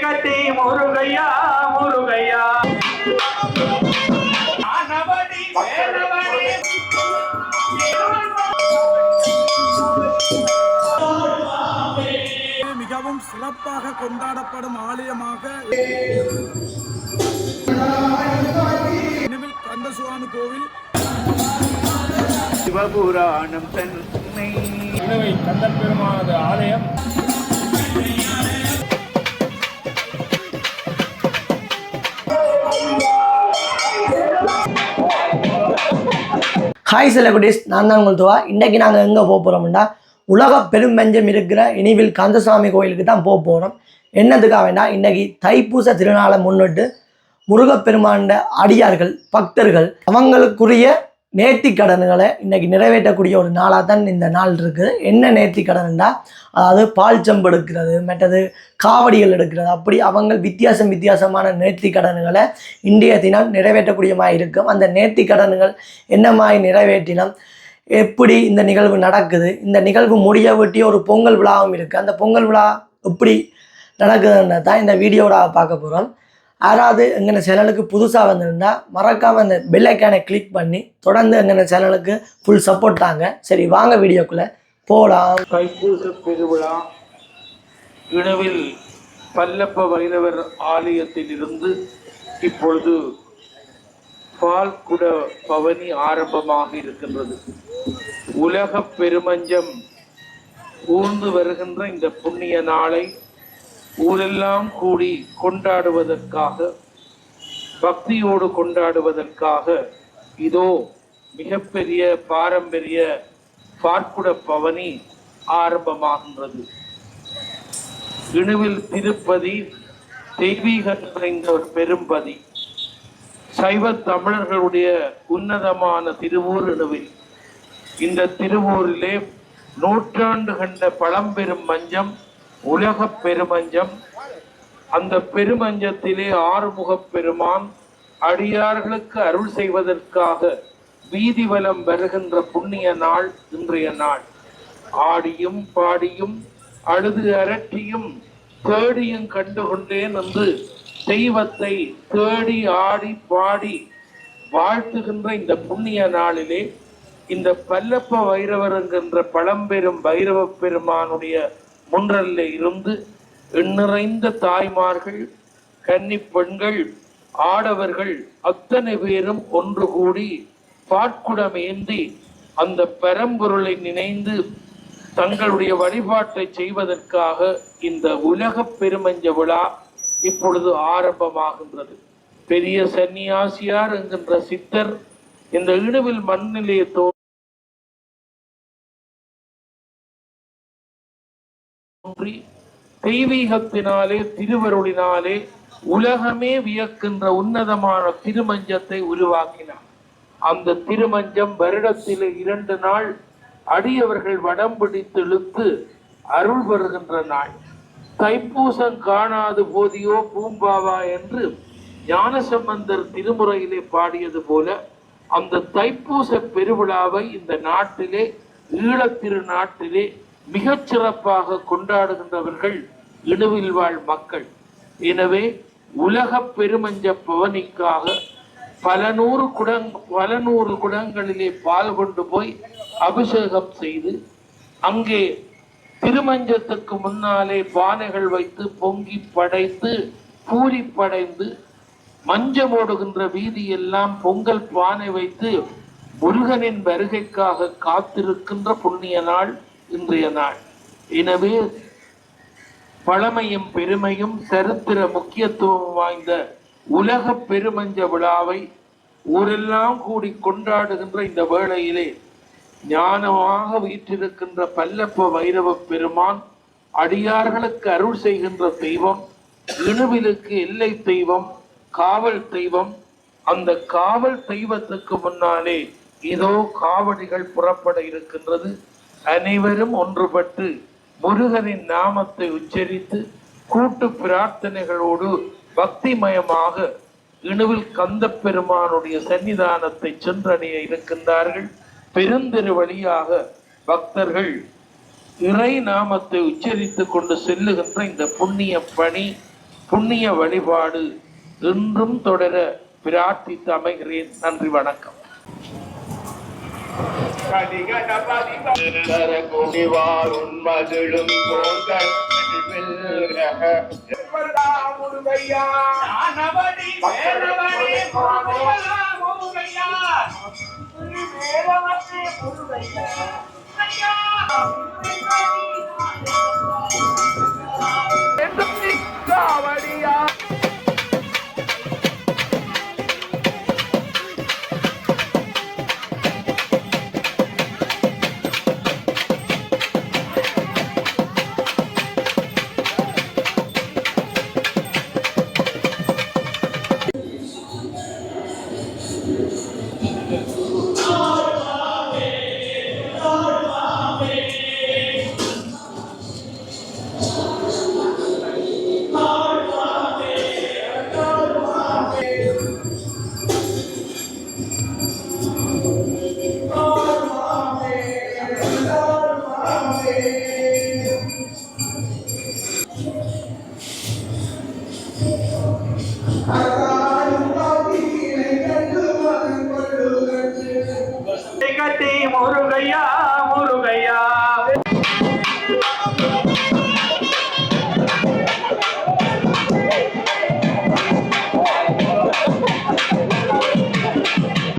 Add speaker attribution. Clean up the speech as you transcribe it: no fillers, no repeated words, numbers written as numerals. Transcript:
Speaker 1: கட்டி முருகையா முருகையா
Speaker 2: மிகவும் சிறப்பாக கொண்டாடப்படும் ஆலயமாக கந்தசுவாமி கோவில்
Speaker 1: சிவபுராணம் தன்னை
Speaker 2: கந்தன் பெருமானது ஆலயம்.
Speaker 3: ஹாய் செலகுடிஸ், நான் தான் உங்கள் துவா. இன்றைக்கி நாங்கள் எங்கே போக போகிறோம்னா உலக பெரும்பஞ்சம் இருக்கிற இனிவில் கந்தசாமி கோயிலுக்கு தான் போக போகிறோம். என்னதுக்காக வேண்டாம், இன்றைக்கி தைப்பூச திருநாளை முன்னிட்டு முருகப்பெருமாண்ட அடியார்கள் பக்தர்கள் அவங்களுக்குரிய நேர்த்தி கடன்களை இன்றைக்கி நிறைவேற்றக்கூடிய ஒரு நாளாக தான் இந்த நாள் இருக்குது. என்ன நேர்த்தி கடன்டா, அதாவது பால் சம்பு எடுக்கிறது, மற்றது காவடிகள் எடுக்கிறது, அப்படி அவங்க வித்தியாசமான நேர்த்தி கடன்களை இன்றைய தினம் நிறைவேற்றக்கூடியமாக இருக்கும். அந்த நேர்த்தி கடன்கள் என்ன மாதிரி நிறைவேற்றினோம், எப்படி இந்த நிகழ்வு நடக்குது, இந்த நிகழ்வு முடிய வெட்டிய ஒரு பொங்கல் விழாவும் இருக்குது. அந்த பொங்கல் விழா எப்படி நடக்குதுன்னு தான் இந்த வீடியோட பார்க்க போகிறோம். யாராவது எங்கள் சேனலுக்கு புதுசாக வந்திருந்தால் மறக்காமல் அந்த பெல் ஐக்கானை கிளிக் பண்ணி தொடர்ந்து எங்கள் சேனலுக்கு ஃபுல் சப்போர்ட் தாங்க. சரி, வாங்க வீடியோக்குள்ளே போகலாம்.
Speaker 1: தைப்பூச பெருவிழா இணுவில் பல்லப்ப வைரவர் ஆலயத்தில் இருந்து இப்பொழுது பால்குட பவனி ஆரம்பமாக இருக்கின்றது. உலக பெருமஞ்சம் ஊர்ந்து வருகின்ற இந்த புண்ணிய நாளை ஊரெல்லாம் கூடி கொண்டாடுவதற்காக, பக்தியோடு கொண்டாடுவதற்காக இதோ மிகப்பெரிய பாரம்பரிய பார்க்குட பவனி ஆரம்பமாகின்றது. இணுவில் திருப்பதி தெய்வீகம் நிறைந்த ஒரு பெரும்பதி, சைவ தமிழர்களுடைய உன்னதமான திருவூர் இணுவில். இந்த திருவூரிலே நூற்றாண்டு கண்ட பழம்பெரும் மஞ்சம் உலக பெருமஞ்சம். அந்த பெருமஞ்சத்திலே ஆறுமுகப் பெருமான் அடியார்களுக்கு அருள் செய்வதற்காக வீதி வலம் வருகின்ற புண்ணிய நாள் இன்றைய நாள். ஆடியும் பாடியும் அழுது அரட்டியும் தேடியும் கண்டுகொண்டேன் என்று தெய்வத்தை தேடி ஆடி பாடி வாழ்த்துகின்ற இந்த புண்ணிய நாளிலே இந்த பல்லப்ப வைரவர் என்கின்ற பழம்பெரும் வைரவ பெருமானுடைய முன்றல்ல இருந்து எண்ணிறைந்த தாய்மார்கள், கன்னி பெண்கள், ஆடவர்கள் அத்தனை பேரும் ஒன்று கூடி பாட்குடம் ஏந்தி அந்த பரம்பொருளை நினைந்து தங்களுடைய வழிபாட்டை செய்வதற்காக இந்த உலக பெருமஞ்ச விழா இப்பொழுது ஆரம்பமாகின்றது. பெரிய சன்னியாசியார் என்கின்ற சித்தர் இந்த இணுவில் மண்ணிலே தெய்வீகத்தினாலே திருவருளினாலே உலகமே வியக்கின்ற உன்னதமான திருமஞ்சத்தை உருவாக்கினார். அந்த திருமஞ்சம் வருடத்திலே 2 நாள் அடியவர்கள் வடம் பிடித்து இழுத்து அருள் வருகின்ற நாள். தைப்பூசம் காணாது போதியோ பூம்பாவா என்று ஞானசம்பந்தர் திருமுறையிலே பாடியது போல அந்த தைப்பூச பெருவிழாவை இந்த நாட்டிலே, ஈழத்திரு நாட்டிலே மிகச் சிறப்பாக கொண்டாடுகின்றவர்கள் இணுவில் வாழ் மக்கள். எனவே உலக பெருமஞ்ச பவனிக்காக பல நூறு குடங்களிலே பால் கொண்டு போய் அபிஷேகம் செய்து அங்கே திருமஞ்சத்துக்கு முன்னாலே பானைகள் வைத்து பொங்கி படைத்து பூரி படைந்து மஞ்சம் ஓடுகின்ற வீதியெல்லாம் பொங்கல் பானை வைத்து முருகனின் வருகைக்காக காத்திருக்கின்ற புண்ணிய நாள் இன்றைய நாள். எனவே பழமையும் பெருமையும் சரித்திர முக்கியத்துவம் வாய்ந்த உலக பெருமஞ்ச விழாவை ஊரெல்லாம் கூடி கொண்டாடுகின்ற இந்த வேளையிலே ஞானமாக வீற்றிருக்கின்ற பல்லப்ப வைரவ பெருமான் அடியார்களுக்கு அருள் செய்கின்ற தெய்வம், இணுவிலுக்கு எல்லை தெய்வம், காவல் தெய்வம். அந்த காவல் தெய்வத்துக்கு முன்னாலே இதோ காவடிகள் புறப்பட இருக்கின்றது. அனைவரும் ஒன்றுபட்டு முருகனின் நாமத்தை உச்சரித்து கூட்டு பிரார்த்தனைகளோடு பக்திமயமாக இணுவில் கந்த பெருமானுடைய சன்னிதானத்தை சென்றடைய இருக்கின்றார்கள். பெருந்தெரு வழியாக பக்தர்கள் இறை நாமத்தை உச்சரித்து கொண்டு செல்லுகின்ற இந்த புண்ணிய பணி புண்ணிய வழிபாடு என்றும் தொடர பிரார்த்தித்து அமைகிறேன். நன்றி, வணக்கம்.
Speaker 4: மகிழும்
Speaker 5: Amen.